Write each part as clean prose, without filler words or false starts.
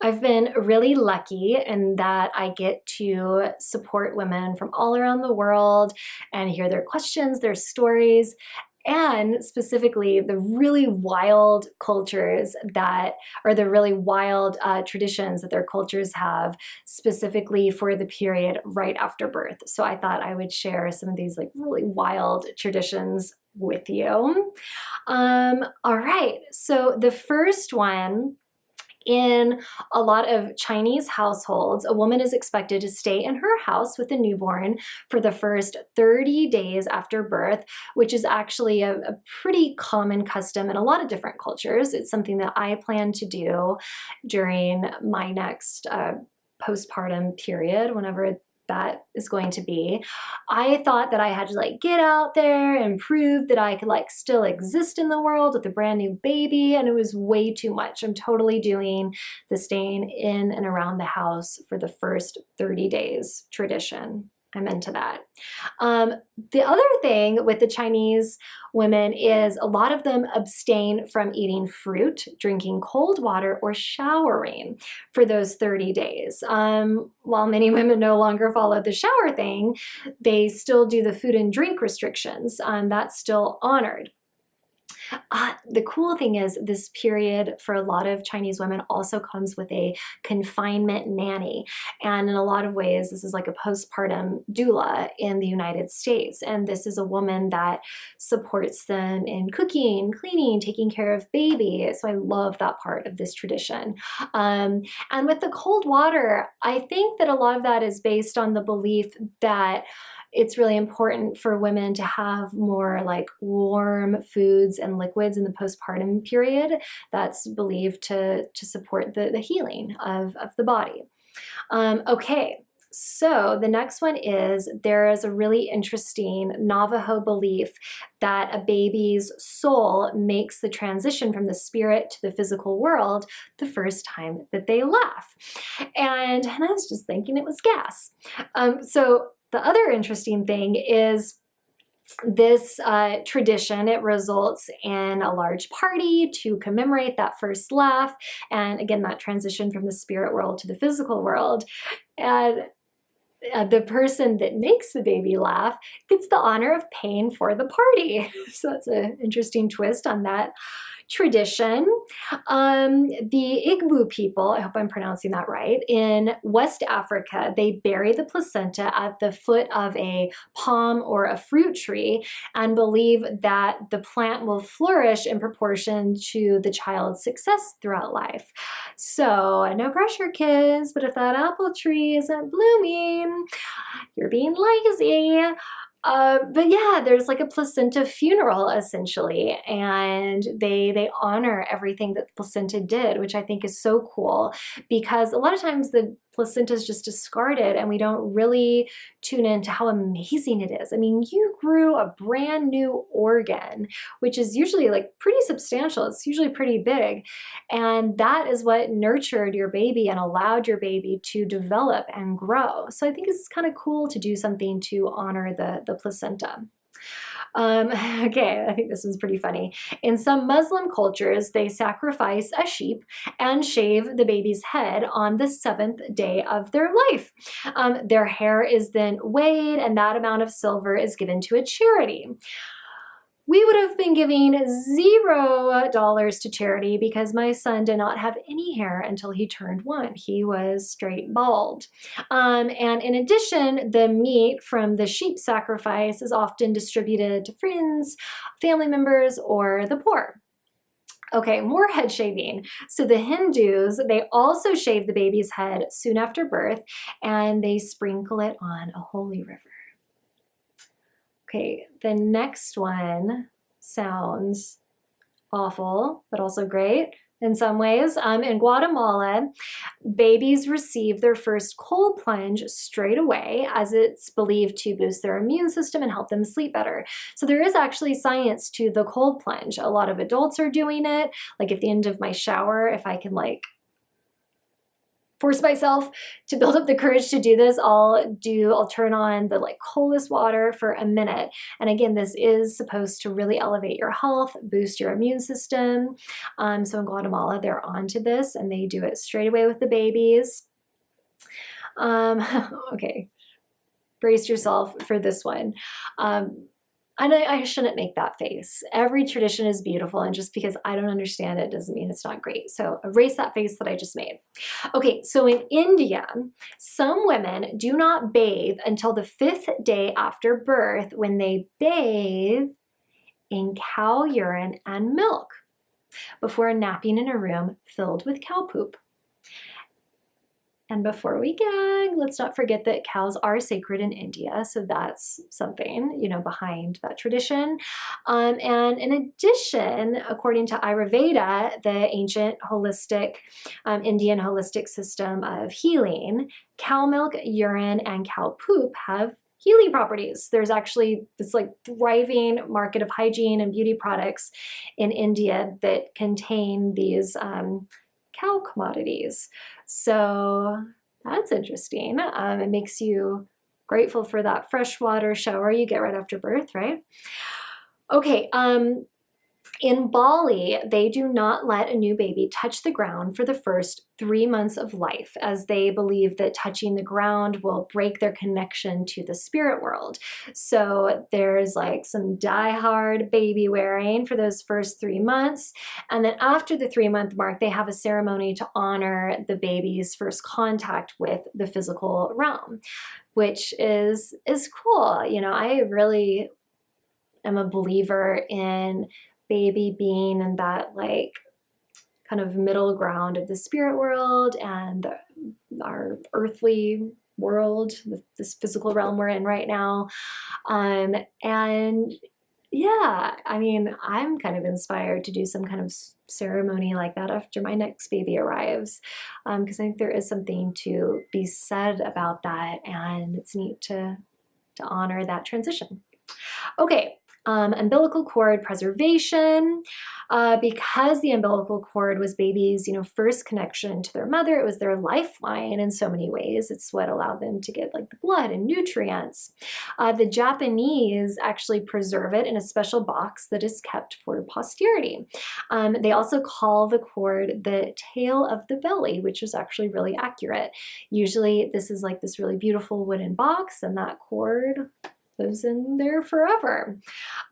I've been really lucky in that I get to support women from all around the world and hear their questions, their stories, and specifically the really wild cultures that, or the really wild traditions that their cultures have specifically for the period right after birth. So I thought I would share some of these like really wild traditions with you. All right, so the first one, in a lot of Chinese households, a woman is expected to stay in her house with a newborn for the first 30 days after birth, which is actually a pretty common custom in a lot of different cultures. It's something that I plan to do during my next postpartum period, whenever that is going to be. I thought that I had to like get out there and prove that I could like still exist in the world with a brand new baby, and it was way too much. I'm totally doing the staying in and around the house for the first 30 days tradition. I'm into that. The other thing with the Chinese women is a lot of them abstain from eating fruit, drinking cold water, or showering for those 30 days. While many women no longer follow the shower thing, they still do the food and drink restrictions. That's still honored. The cool thing is this period for a lot of Chinese women also comes with a confinement nanny. And in a lot of ways, this is like a postpartum doula in the United States. And this is a woman that supports them in cooking, cleaning, taking care of baby. So I love that part of this tradition. And with the cold water, I think that a lot of that is based on the belief that it's really important for women to have more like warm foods and liquids in the postpartum period. That's believed to support the healing of the body. Okay, so the next one is there is a really interesting Navajo belief that a baby's soul makes the transition from the spirit to the physical world the first time that they laugh. And I was just thinking it was gas. So the other interesting thing is this tradition, it results in a large party to commemorate that first laugh, and again, that transition from the spirit world to the physical world. And the person that makes the baby laugh gets the honor of paying for the party. So that's an interesting twist on that tradition. The Igbo people, I hope I'm pronouncing that right, in West Africa, they bury the placenta at the foot of a palm or a fruit tree and believe that the plant will flourish in proportion to the child's success throughout life. So no pressure, kids, but if that apple tree isn't blooming, you're being lazy. But yeah, there's like a placenta funeral essentially, and they honor everything that the placenta did, which I think is so cool because a lot of times the placenta is just discarded and we don't really tune into how amazing it is. I mean, you grew a brand new organ, which is usually like pretty substantial. It's usually pretty big. And that is what nurtured your baby and allowed your baby to develop and grow. So I think it's kind of cool to do something to honor the placenta. Okay, I think this one's pretty funny. In some Muslim cultures, they sacrifice a sheep and shave the baby's head on the 7th day of their life. Their hair is then weighed, and that amount of silver is given to a charity. We would have been giving $0 to charity because my son did not have any hair until he turned 1. He was straight bald. And in addition, the meat from the sheep sacrifice is often distributed to friends, family members, or the poor. Okay, more head shaving. So the Hindus, they also shave the baby's head soon after birth, and they sprinkle it on a holy river. Okay, the next one sounds awful, but also great in some ways. In Guatemala, babies receive their first cold plunge straight away, as it's believed to boost their immune system and help them sleep better. So there is actually science to the cold plunge. A lot of adults are doing it. Like at the end of my shower, if I can like force myself to build up the courage to do this, I'll turn on the like coldest water for a minute. And again, this is supposed to really elevate your health, boost your immune system. So in Guatemala, they're onto this and they do it straight away with the babies. Okay, brace yourself for this one. And I shouldn't make that face. Every tradition is beautiful, and just because I don't understand it doesn't mean it's not great. So erase that face that I just made. Okay, so in India, some women do not bathe until the 5th day after birth, when they bathe in cow urine and milk before napping in a room filled with cow poop. And before we gag, let's not forget that cows are sacred in India. So that's something, you know, behind that tradition. And in addition, according to Ayurveda, the ancient holistic, Indian holistic system of healing, cow milk, urine, and cow poop have healing properties. There's actually this like thriving market of hygiene and beauty products in India that contain these cow commodities. So that's interesting. It makes you grateful for that freshwater shower you get right after birth, right? Okay, in Bali, they do not let a new baby touch the ground for the first 3 months of life, as they believe that touching the ground will break their connection to the spirit world. So there's like some die-hard baby wearing for those first 3 months. And then after the 3-month mark, they have a ceremony to honor the baby's first contact with the physical realm, which is cool. You know, I really am a believer in baby being in that like kind of middle ground of the spirit world and our earthly world, this physical realm we're in right now. And yeah, I mean, I'm kind of inspired to do some kind of ceremony like that after my next baby arrives, because I think there is something to be said about that, and it's neat to honor that transition. Okay. Umbilical cord preservation, because the umbilical cord was baby's, you know, first connection to their mother. It was their lifeline in so many ways. It's what allowed them to get like the blood and nutrients. The Japanese actually preserve it in a special box that is kept for posterity. They also call the cord the tail of the belly, which is actually really accurate. Usually this is like this really beautiful wooden box, and that cord lives in there forever.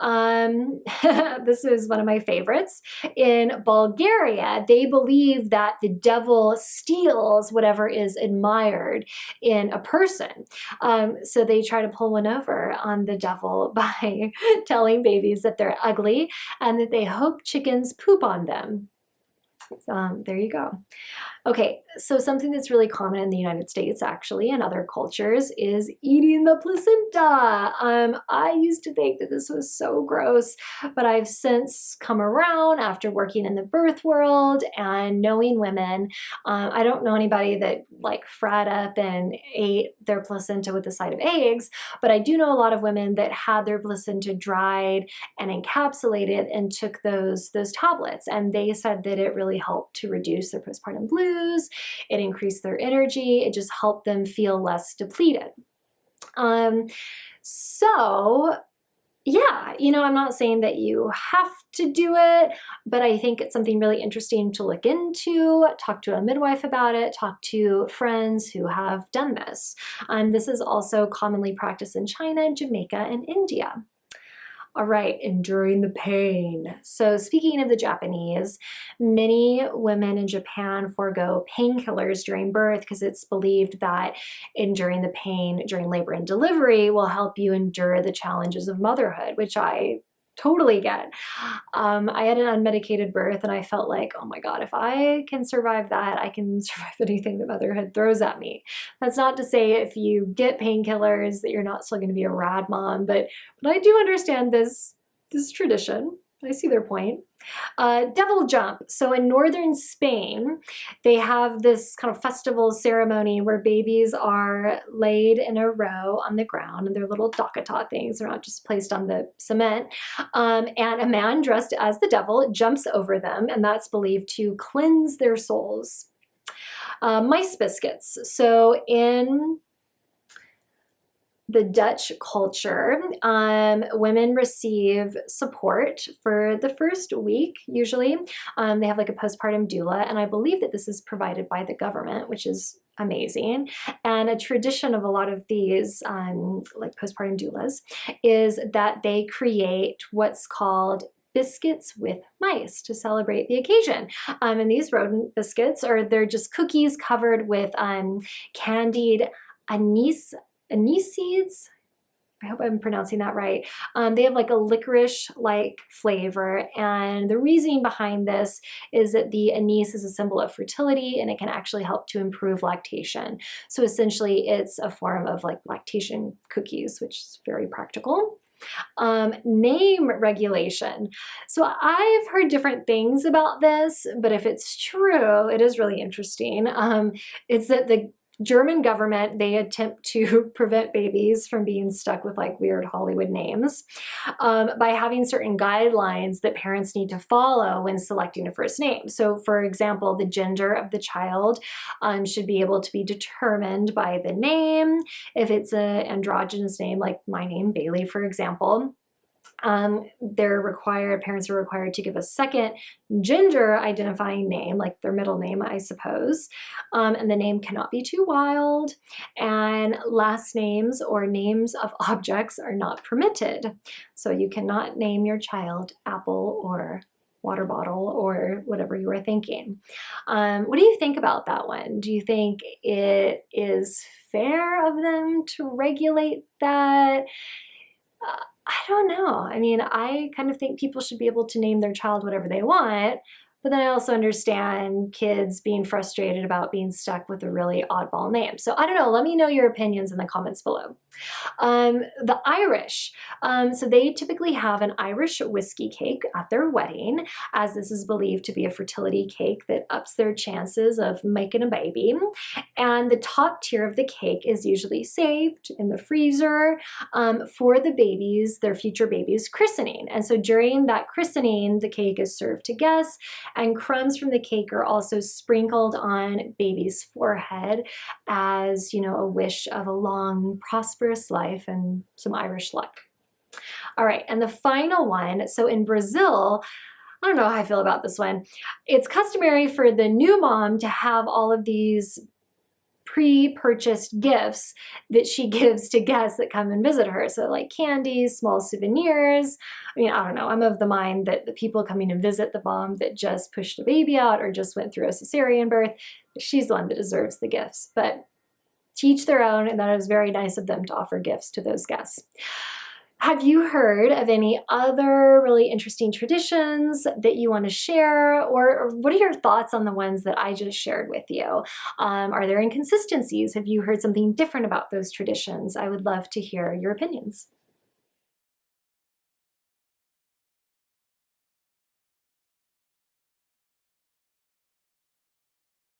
This is one of my favorites. In Bulgaria, they believe that the devil steals whatever is admired in a person. So they try to pull one over on the devil by telling babies that they're ugly and that they hope chickens poop on them. There you go. Okay, so something that's really common in the United States, actually, and other cultures, is eating the placenta. I used to think that this was so gross, but I've since come around after working in the birth world and knowing women. I don't know anybody that like fried up and ate their placenta with a side of eggs, but I do know a lot of women that had their placenta dried and encapsulated and took those tablets, and they said that it really helped to reduce their postpartum blues. It increased their energy. It just helped them feel less depleted. So yeah, you know, I'm not saying that you have to do it, but I think it's something really interesting to look into, talk to a midwife about it, talk to friends who have done this. This is also commonly practiced in China, Jamaica, and India. All right, enduring the pain. So speaking of the Japanese, many women in Japan forego painkillers during birth because it's believed that enduring the pain during labor and delivery will help you endure the challenges of motherhood, which I totally get. I had an unmedicated birth and I felt like, oh my God, if I can survive that, I can survive anything that motherhood throws at me. That's not to say if you get painkillers that you're not still going to be a rad mom, but I do understand this tradition. I see their point. Devil jump. So in northern Spain, they have this kind of festival ceremony where babies are laid in a row on the ground, and they're little dakata things. They're not just placed on the cement. And a man dressed as the devil jumps over them, and that's believed to cleanse their souls. Mice biscuits. So in the Dutch culture, women receive support for the first week, usually. They have like a postpartum doula, and I believe that this is provided by the government, which is amazing. And a tradition of a lot of these like postpartum doulas is that they create what's called biscuits with mice to celebrate the occasion. And these rodent biscuits they're just cookies covered with candied anise seeds. I hope I'm pronouncing that right. They have like a licorice-like flavor, and the reasoning behind this is that the anise is a symbol of fertility, and it can actually help to improve lactation. So essentially, it's a form of like lactation cookies, which is very practical. Name regulation. So I've heard different things about this, but if it's true, it is really interesting. It's that the German government, they attempt to prevent babies from being stuck with like weird Hollywood names by having certain guidelines that parents need to follow when selecting a first name. So for example, the gender of the child should be able to be determined by the name. If it's an androgynous name, like my name, Bailey, for example, parents are required to give a second gender identifying name, like their middle name, I suppose. And the name cannot be too wild. And last names or names of objects are not permitted. So you cannot name your child Apple or water bottle or whatever you were thinking. What do you think about that one? Do you think it is fair of them to regulate that? I don't know. I mean, I kind of think people should be able to name their child whatever they want, but then I also understand kids being frustrated about being stuck with a really oddball name. So I don't know. Let me know your opinions in the comments below. The Irish. So they typically have an Irish whiskey cake at their wedding, as this is believed to be a fertility cake that ups their chances of making a baby. And the top tier of the cake is usually saved in the freezer for the babies, their future babies' christening. And so during that christening, the cake is served to guests, and crumbs from the cake are also sprinkled on baby's forehead as, you know, a wish of a long, prosperous life and some Irish luck. All right, and the final one, so in Brazil, I don't know how I feel about this one. It's customary for the new mom to have all of these pre-purchased gifts that she gives to guests that come and visit her. So like candies, small souvenirs. I mean, I don't know. I'm of the mind that the people coming to visit the mom that just pushed a baby out or just went through a cesarean birth, she's the one that deserves the gifts. But to each their own, and that is very nice of them to offer gifts to those guests. Have you heard of any other really interesting traditions that you want to share? Or what are your thoughts on the ones that I just shared with you? Are there inconsistencies? Have you heard something different about those traditions? I would love to hear your opinions.